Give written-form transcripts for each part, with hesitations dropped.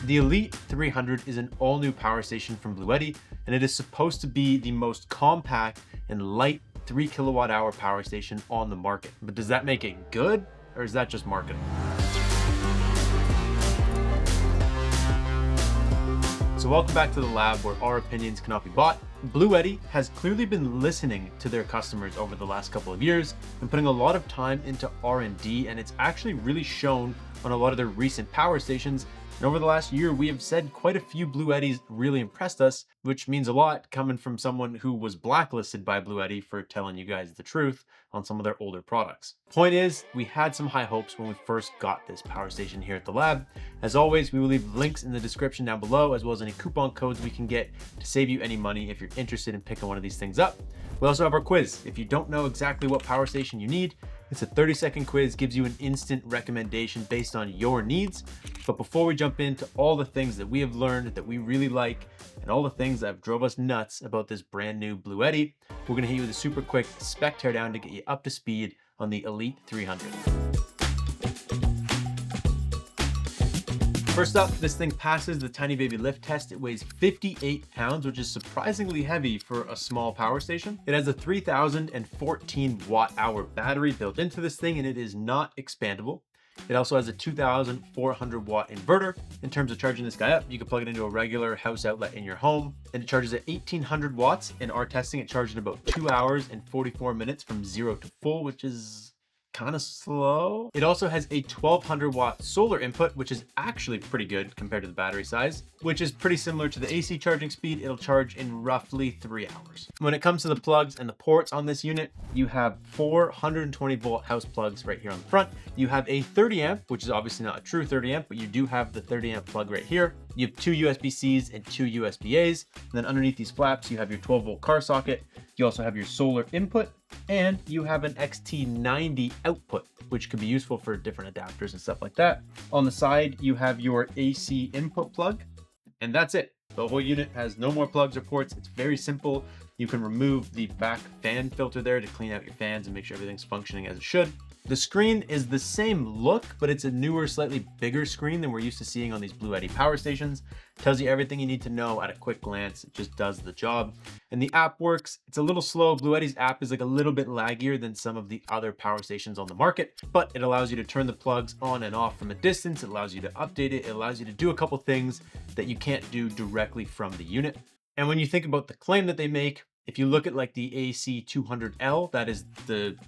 The Elite 300 is an all-new power station from Bluetti, and it is supposed to be the most compact and light 3 kilowatt hour power station on the market. But does that make it good, or is that just marketing? So welcome back to the lab where our opinions cannot be bought. Bluetti has clearly been listening to their customers over the last couple of years and putting a lot of time into R&D, and it's actually really shown on a lot of their recent power stations. And over the last year, we have said quite a few Bluettis really impressed us, which means a lot coming from someone who was blacklisted by Bluetti for telling you guys the truth on some of their older products. Point is, we had some high hopes when we first got this power station here at the lab. As always, we will leave links in the description down below, as well as any coupon codes we can get to save you any money if you're interested in picking one of these things up. We also have our quiz. If you don't know exactly what power station you need, it's a 30-second quiz, gives you an instant recommendation based on your needs. But before we jump into all the things that we have learned that we really like and all the things that have drove us nuts about this brand new Bluetti, we're gonna hit you with a super quick spec teardown to get you up to speed on the Elite 300. First up, this thing passes the tiny baby lift test. It weighs 58 pounds, which is surprisingly heavy for a small power station. It has a 3014 watt hour battery built into this thing, and it is not expandable. It also has a 2400 watt inverter. In terms of charging this guy up, you can plug it into a regular house outlet in your home, and it charges at 1800 watts. In our testing, it charged in about 2 hours and 44 minutes from 0 to full, which is kind of slow. It also has a 1200 watt solar input, which is actually pretty good compared to the battery size, which is pretty similar to the AC charging speed. It'll charge in roughly 3 hours. When it comes to the plugs and the ports on this unit, you have 420 volt house plugs right here on the front. You have a 30 amp, which is obviously not a true 30 amp, but you do have the 30 amp plug right here. You have 2 USB-Cs and 2 USB-As. And then underneath these flaps, you have your 12 volt car socket. You also have your solar input, and you have an XT90 output, which could be useful for different adapters and stuff like that. On the side, you have your AC input plug, and that's it. The whole unit has no more plugs or ports. It's very simple. You can remove the back fan filter there to clean out your fans and make sure everything's functioning as it should. The screen is the same look, but it's a newer, slightly bigger screen than we're used to seeing on these Bluetti power stations. Tells you everything you need to know at a quick glance. It just does the job. And the app works. It's a little slow. Bluetti's app is like a little bit laggier than some of the other power stations on the market, but it allows you to turn the plugs on and off from a distance. It allows you to update it. It allows you to do a couple things that you can't do directly from the unit. And when you think about the claim that they make, if you look at like the AC200L, that is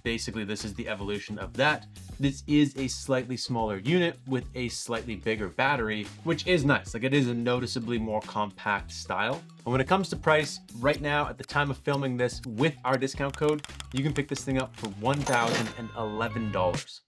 basically this is the evolution of that. This is a slightly smaller unit with a slightly bigger battery, which is nice. Like, it is a noticeably more compact style. And when it comes to price, right now at the time of filming this with our discount code, you can pick this thing up for $1,011.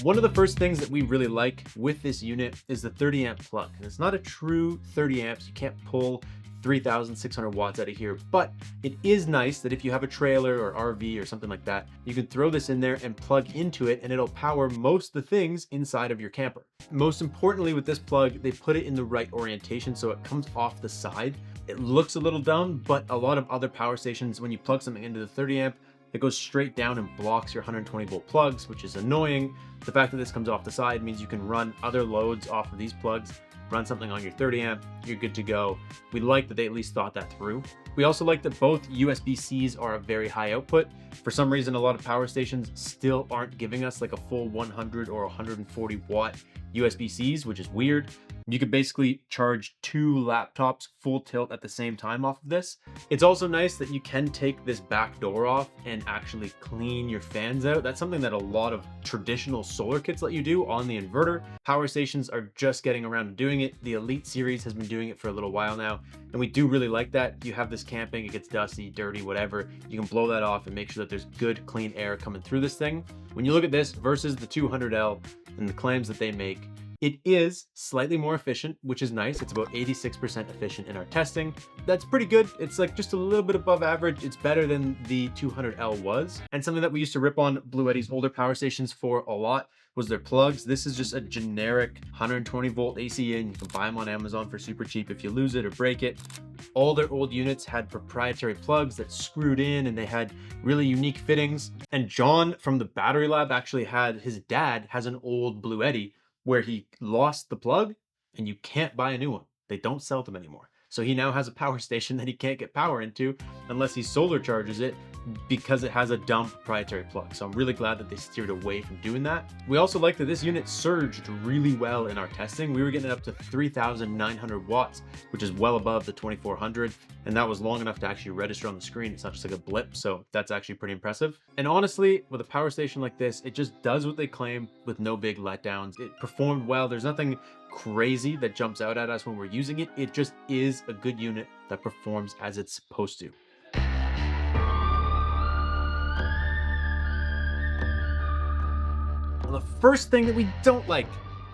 One of the first things that we really like with this unit is the 30 amp plug. And it's not a true 30 amps. You can't pull 3,600 watts out of here, but it is nice that if you have a trailer or RV or something like that, you can throw this in there and plug into it, and it'll power most of the things inside of your camper. Most importantly with this plug, they put it in the right orientation so it comes off the side. It looks a little dumb, but a lot of other power stations, when you plug something into the 30 amp, it goes straight down and blocks your 120 volt plugs, which is annoying. The fact that this comes off the side means you can run other loads off of these plugs, run something on your 30 amp, you're good to go. We like that they at least thought that through. We also like that both USB-Cs are a very high output. For some reason, a lot of power stations still aren't giving us like a full 100 or 140 watt USB-Cs, which is weird. You could basically charge 2 laptops full tilt at the same time off of this. It's also nice that you can take this back door off and actually clean your fans out. That's something that a lot of traditional solar kits let you do on the inverter. Power stations are just getting around to doing it. The Elite series has been doing it for a little while now, and we do really like that. You have this camping, it gets dusty, dirty, whatever. You can blow that off and make sure that there's good, clean air coming through this thing. When you look at this versus the 200L and the claims that they make, It is slightly more efficient, which is nice. It's about 86% efficient in our testing. That's pretty good. It's like just a little bit above average. It's better than the 200L was. And something that we used to rip on Bluetti's older power stations for a lot was their plugs. This is just a generic 120 volt AC in. You can buy them on Amazon for super cheap if you lose it or break it. All their old units had proprietary plugs that screwed in, and they had really unique fittings. And John from the battery lab actually had, his dad has an old Bluetti where he lost the plug and you can't buy a new one. They don't sell them anymore. So he now has a power station that he can't get power into unless he solar charges it, because it has a dumb proprietary plug. So I'm really glad that they steered away from doing that. We also like that this unit surged really well in our testing. We were getting it up to 3,900 watts, which is well above the 2,400. And that was long enough to actually register on the screen. It's not just like a blip. So that's actually pretty impressive. And honestly, with a power station like this, it just does what they claim with no big letdowns. It performed well. There's nothing crazy that jumps out at us when we're using it. It just is a good unit that performs as it's supposed to. The first thing that we don't like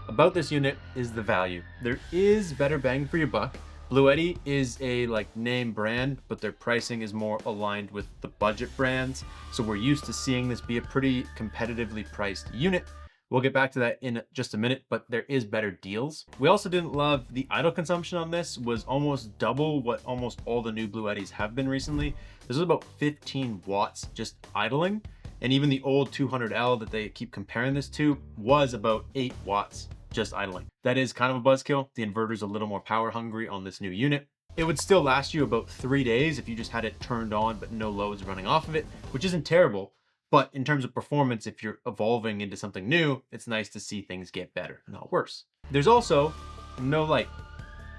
about this unit is the value. There is better bang for your buck. Bluetti is a name brand, but their pricing is more aligned with the budget brands. So we're used to seeing this be a pretty competitively priced unit. We'll get back to that in just a minute, but there is better deals. We also didn't love the idle consumption on this. Was almost double what almost all the new Bluettis have been recently. This is about 15 watts just idling. And even the old 200L that they keep comparing this to was about 8 watts just idling. That is kind of a buzzkill. The inverter's a little more power hungry on this new unit. It would still last you about 3 days if you just had it turned on but no loads running off of it, which isn't terrible. But in terms of performance, if you're evolving into something new, it's nice to see things get better, not worse. There's also no light.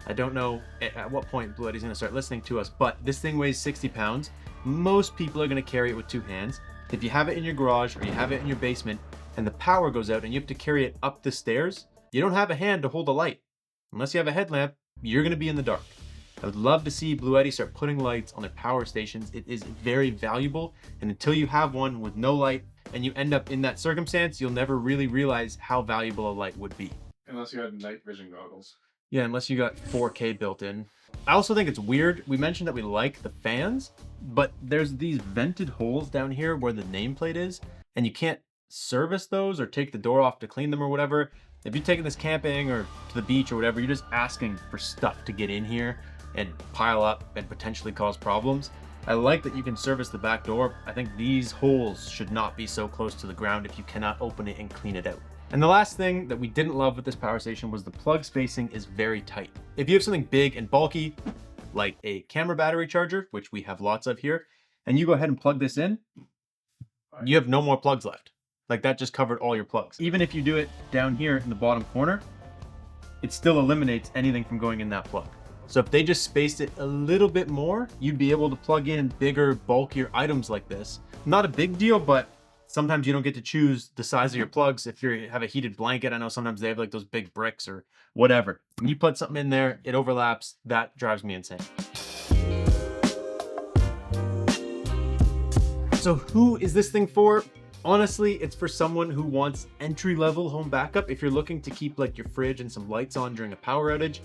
I don't know at what point Bluetti's gonna start listening to us, but this thing weighs 60 pounds. Most people are gonna carry it with 2 hands. If you have it in your garage or you have it in your basement and the power goes out and you have to carry it up the stairs, you don't have a hand to hold a light. Unless you have a headlamp, you're gonna be in the dark. I would love to see Bluetti start putting lights on their power stations. It is very valuable, and until you have one with no light and you end up in that circumstance, you'll never really realize how valuable a light would be. Unless you had night vision goggles. Yeah, unless you got 4K built in. I also think it's weird. We mentioned that we like the fans, but there's these vented holes down here where the nameplate is, and you can't service those or take the door off to clean them or whatever. If you're taking this camping or to the beach or whatever, you're just asking for stuff to get in here and pile up and potentially cause problems. I like that you can service the back door. I think these holes should not be so close to the ground if you cannot open it and clean it out. And the last thing that we didn't love with this power station was the plug spacing is very tight. If you have something big and bulky, like a camera battery charger, which we have lots of here, and you go ahead and plug this in, you have no more plugs left. Like that just covered all your plugs. Even if you do it down here in the bottom corner, it still eliminates anything from going in that plug. So if they just spaced it a little bit more, you'd be able to plug in bigger, bulkier items like this. Not a big deal, but sometimes you don't get to choose the size of your plugs. If you have a heated blanket, I know sometimes they have like those big bricks or whatever. When you put something in there, it overlaps. That drives me insane. So who is this thing for? Honestly, it's for someone who wants entry-level home backup. If you're looking to keep like your fridge and some lights on during a power outage,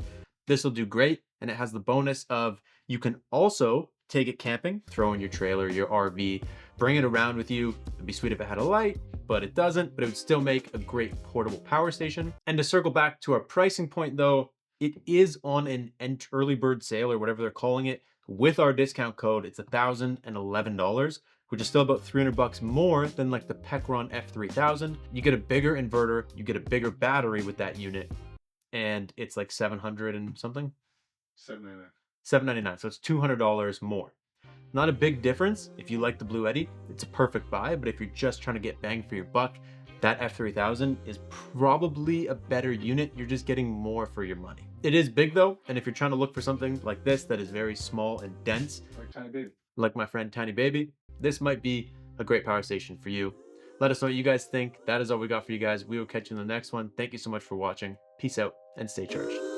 this will do great. And it has the bonus of you can also take it camping, throw in your trailer, your RV, bring it around with you. It'd be sweet if it had a light, but it doesn't, but it would still make a great portable power station. And to circle back to our pricing point though, it is on an early bird sale or whatever they're calling it. With our discount code, it's $1,011, which is still about 300 bucks more than like the Pecron F3000. You get a bigger inverter, you get a bigger battery with that unit, and it's like 700 and something? $799, so it's $200 more. Not a big difference. If you like the Bluetti, it's a perfect buy, but if you're just trying to get bang for your buck, that F3000 is probably a better unit. You're just getting more for your money. It is big though, and if you're trying to look for something like this that is very small and dense, Like Tiny Baby. Like my friend Tiny Baby, this might be a great power station for you. Let us know what you guys think. That is all we got for you guys. We will catch you in the next one. Thank you so much for watching. Peace out and stay charged.